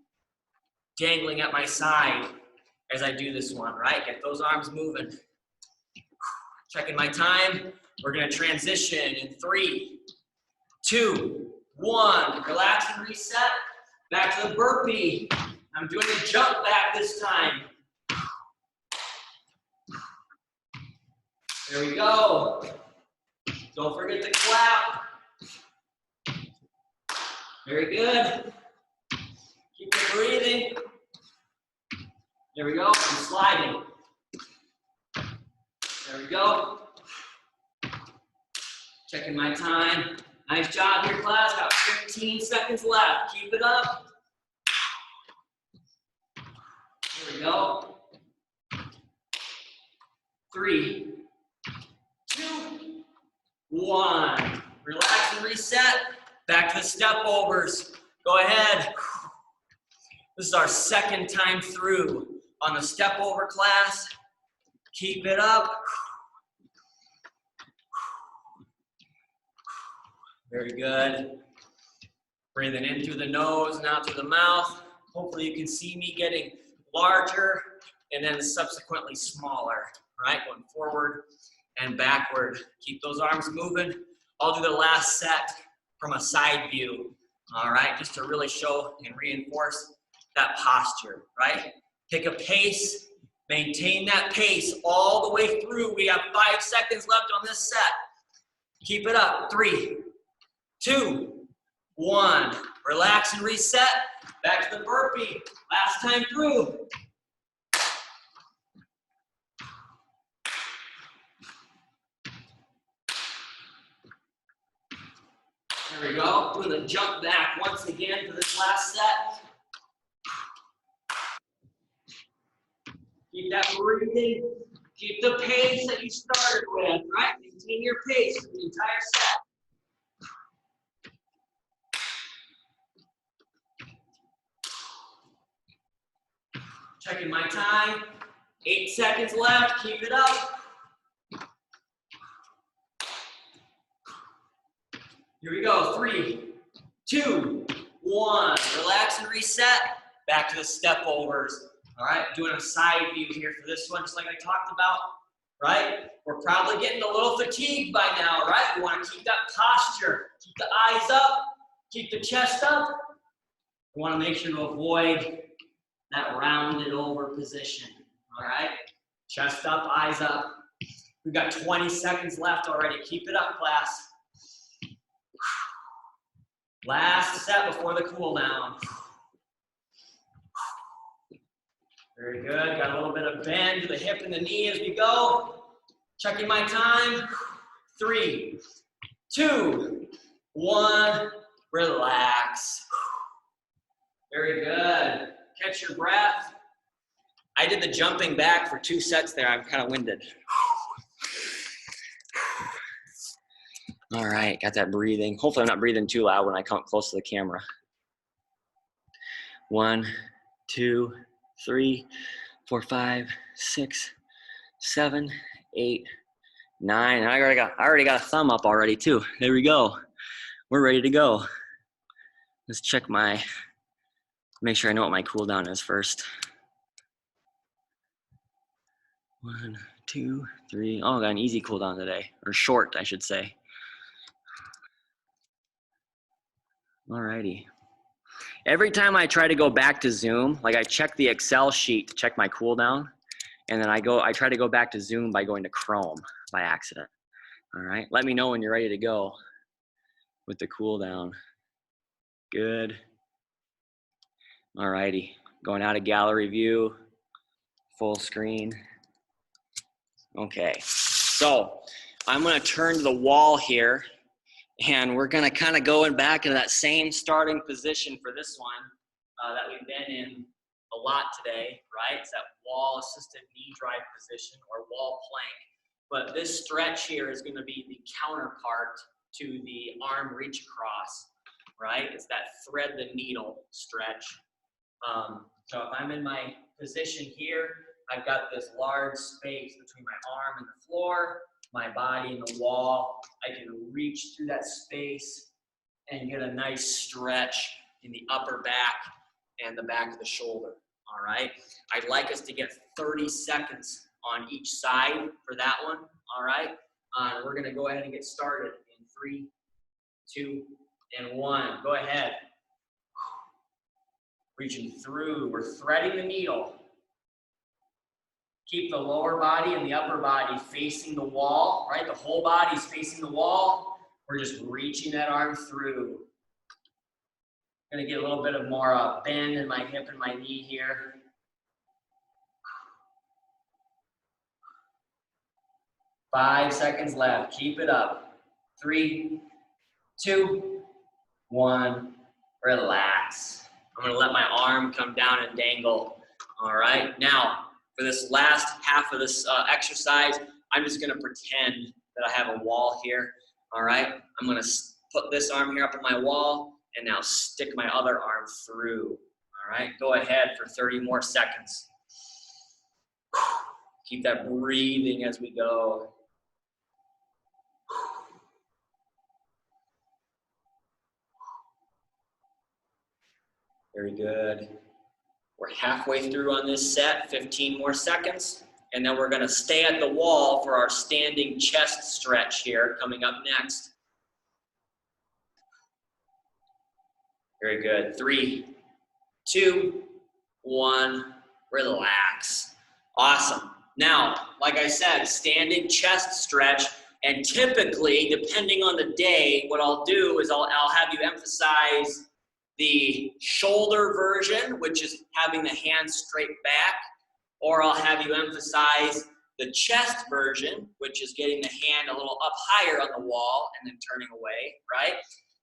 dangling at my side as I do this one, right? Get those arms moving. Checking my time. We're gonna transition in 3, 2, 1. Relax and reset. Back to the burpee. I'm doing a jump back this time. There we go. Don't forget to clap. Very good. Keep your breathing. There we go. I'm sliding. There we go. Checking my time. Nice job here, class. Got 15 seconds left. Keep it up. Here we go. 3, 2, 1. Relax and reset. Back to the step overs. Go ahead. This is our second time through on the step over class. Keep it up. Very good. Breathing in through the nose and out through the mouth. Hopefully you can see me getting larger and then subsequently smaller, right? Going forward and backward. Keep those arms moving. I'll do the last set from a side view, all right? Just to really show and reinforce that posture, right? Pick a pace, maintain that pace all the way through. We have 5 seconds left on this set. Keep it up. 3, 2, 1. Relax and reset. Back to the burpee. Last time through. There we go. Doing the jump back once again for this last set. Keep that breathing. Keep the pace that you started with, right? Maintain your pace for the entire set. Checking my time. 8 seconds left. Keep it up. Here we go. 3, 2, 1. Relax and reset. Back to the step overs. All right, doing a side view here for this one, just like I talked about, right? We're probably getting a little fatigued by now, right? We want to keep that posture, keep the eyes up, keep the chest up. We want to make sure to avoid that rounded over position, all right? Chest up, eyes up. We've got 20 seconds left already. Keep it up, class. Last set before the cool down. Very good. Got a little bit of bend to the hip and the knee as we go. Checking my time. 3, 2, 1. Relax. Very good. Catch your breath. I did the jumping back for 2 sets there. I'm kind of winded. All right, got that breathing. Hopefully I'm not breathing too loud when I come close to the camera. 1, 2, 3, 4, 5, 6, 7, 8, 9. I already got a thumb up already too. There we go. We're ready to go. Let's check make sure I know what my cool down is first. 1, 2, 3. Oh, I got an easy cool down today, or short, I should say. Alrighty. Every time I try to go back to Zoom, like I check the Excel sheet to check my cool down, and then I try to go back to Zoom by going to Chrome by accident. All right, let me know when you're ready to go with the cool down. Good. Alrighty, going out of gallery view, full screen. Okay, so I'm gonna turn to the wall here, and we're gonna kind of go back into that same starting position for this one that we've been in a lot today, right? It's that wall assisted knee drive position or wall plank. But this stretch here is gonna be the counterpart to the arm reach across, right? It's that thread the needle stretch. So if I'm in my position here, I've got this large space between my arm and the floor, my body and the wall. I can reach through that space and get a nice stretch in the upper back and the back of the shoulder, all right? I'd like us to get 30 seconds on each side for that one, all right? We're gonna go ahead and get started in 3, 2, and 1. Go ahead. Reaching through, we're threading the needle. Keep the lower body and the upper body facing the wall, right? The whole body's facing the wall. We're just reaching that arm through. Gonna get a little bit of more bend in my hip and my knee here. Five seconds left, keep it up. 3, 2, 1, relax. I'm gonna let my arm come down and dangle, all right? Now, for this last half of this exercise, I'm just gonna pretend that I have a wall here, all right? I'm gonna put this arm here up on my wall and now stick my other arm through, all right? Go ahead for 30 more seconds. Keep that breathing as we go. Very good. We're halfway through on this set, 15 more seconds. And then we're gonna stay at the wall for our standing chest stretch here coming up next. Very good. 3, 2, 1, relax. Awesome. Now, like I said, standing chest stretch, and typically, depending on the day, what I'll do is I'll have you emphasize the shoulder version, which is having the hands straight back, or I'll have you emphasize the chest version, which is getting the hand a little up higher on the wall and then turning away, right?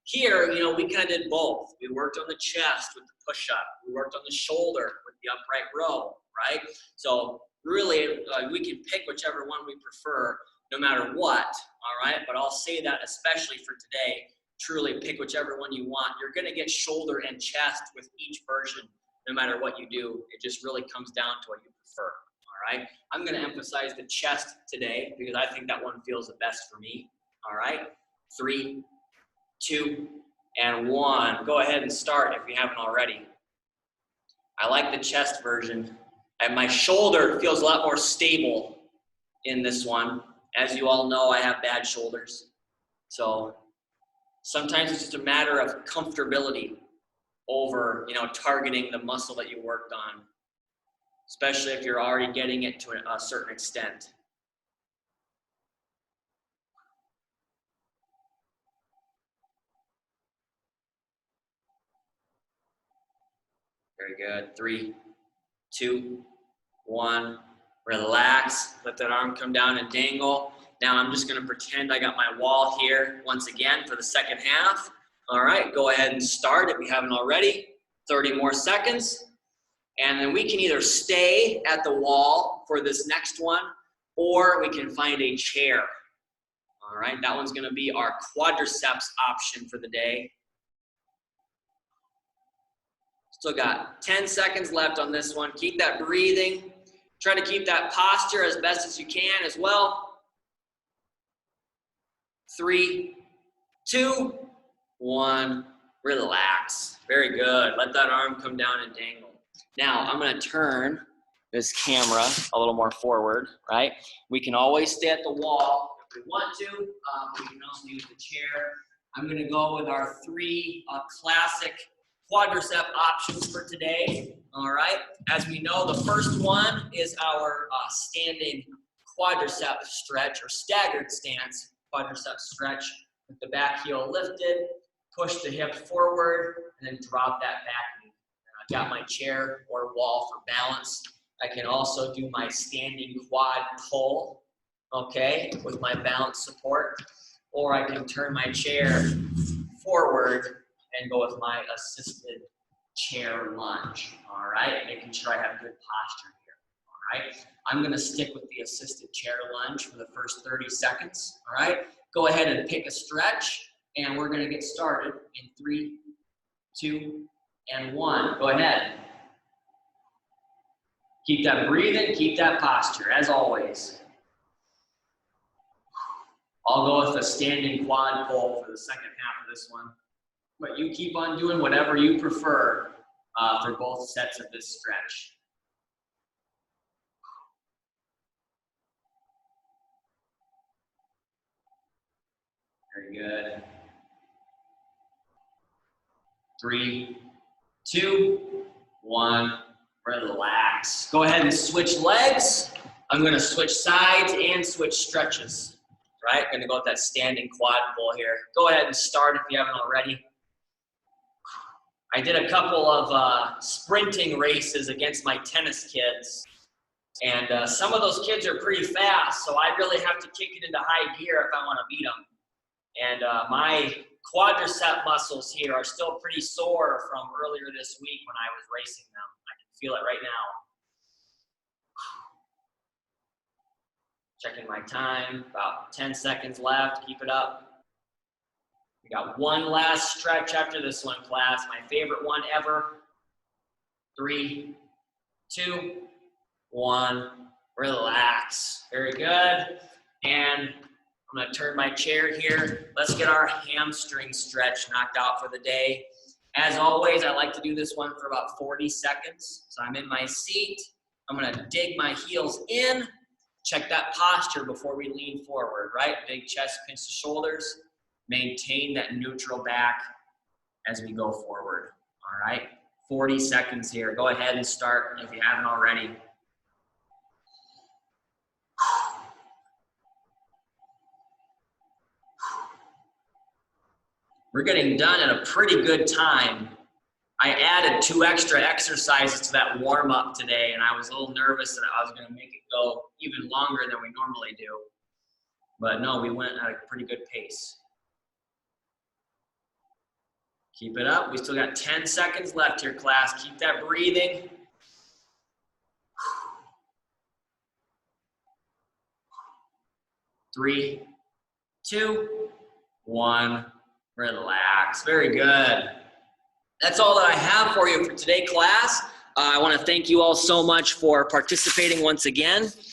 Here, you know, we kind of did both. We worked on the chest with the push-up. We worked on the shoulder with the upright row, right? So really, we can pick whichever one we prefer no matter what, all right? But I'll say that especially for today, truly pick whichever one you want. You're gonna get shoulder and chest with each version, no matter what you do. It just really comes down to what you prefer, all right? I'm gonna emphasize the chest today because I think that one feels the best for me, all right? 3, 2, and 1. Go ahead and start if you haven't already. I like the chest version. And my shoulder feels a lot more stable in this one. As you all know, I have bad shoulders. So sometimes it's just a matter of comfortability over, you know, targeting the muscle that you worked on, especially if you're already getting it to a certain extent. Very good. 3, 2, 1. Relax. Let that arm come down and dangle. Now I'm just going to pretend I got my wall here once again for the second half. All right, go ahead and start if you haven't already. 30 more seconds. And then we can either stay at the wall for this next one, or we can find a chair. All right, that one's going to be our quadriceps option for the day. Still got 10 seconds left on this one. Keep that breathing. Try to keep that posture as best as you can as well. 3, 2, 1, relax. Very good. Let that arm come down and dangle. Now I'm going to turn this camera a little more forward, right? We can always stay at the wall if we want to. We can also use the chair. I'm going to go with our 3 classic quadricep options for today. All right. As we know, the first one is our standing quadricep stretch or staggered stance quadricep stretch with the back heel lifted, push the hip forward, and then drop that back knee. I've got my chair or wall for balance. I can also do my standing quad pull, okay, with my balance support, or I can turn my chair forward and go with my assisted chair lunge, all right? Making sure I have good posture here, all right? I'm gonna stick with the assisted chair lunge for the first 30 seconds, all right? Go ahead and pick a stretch, and we're gonna get started in 3, 2, and 1. Go ahead. Keep that breathing, keep that posture, as always. I'll go with a standing quad pull for the second half of this one. But you keep on doing whatever you prefer for both sets of this stretch. Very good. 3, 2, 1. Relax. Go ahead and switch legs. I'm going to switch sides and switch stretches. Right? Going to go with that standing quad pull here. Go ahead and start if you haven't already. I did a couple of sprinting races against my tennis kids, and some of those kids are pretty fast, so I really have to kick it into high gear if I want to beat them. And my quadricep muscles here are still pretty sore from earlier this week when I was racing them. I can feel it right now. Checking my time, about 10 seconds left, keep it up. We got one last stretch after this one, class. My favorite one ever. 3, 2, 1. Relax. Very good. And I'm going to turn my chair here. Let's get our hamstring stretch knocked out for the day. As always, I like to do this one for about 40 seconds. So I'm in my seat. I'm going to dig my heels in. Check that posture before we lean forward, right? Big chest, pinch the shoulders. Maintain that neutral back as we go forward, all right? 40 seconds here. Go ahead and start if you haven't already. We're getting done at a pretty good time. I added 2 extra exercises to that warm-up today, and I was a little nervous that I was going to make it go even longer than we normally do. But no, we went at a pretty good pace. Keep it up. We still got 10 seconds left here, class. Keep that breathing. 3, 2, 1. Relax. Very good. That's all that I have for you for today, class. I want to thank you all so much for participating once again.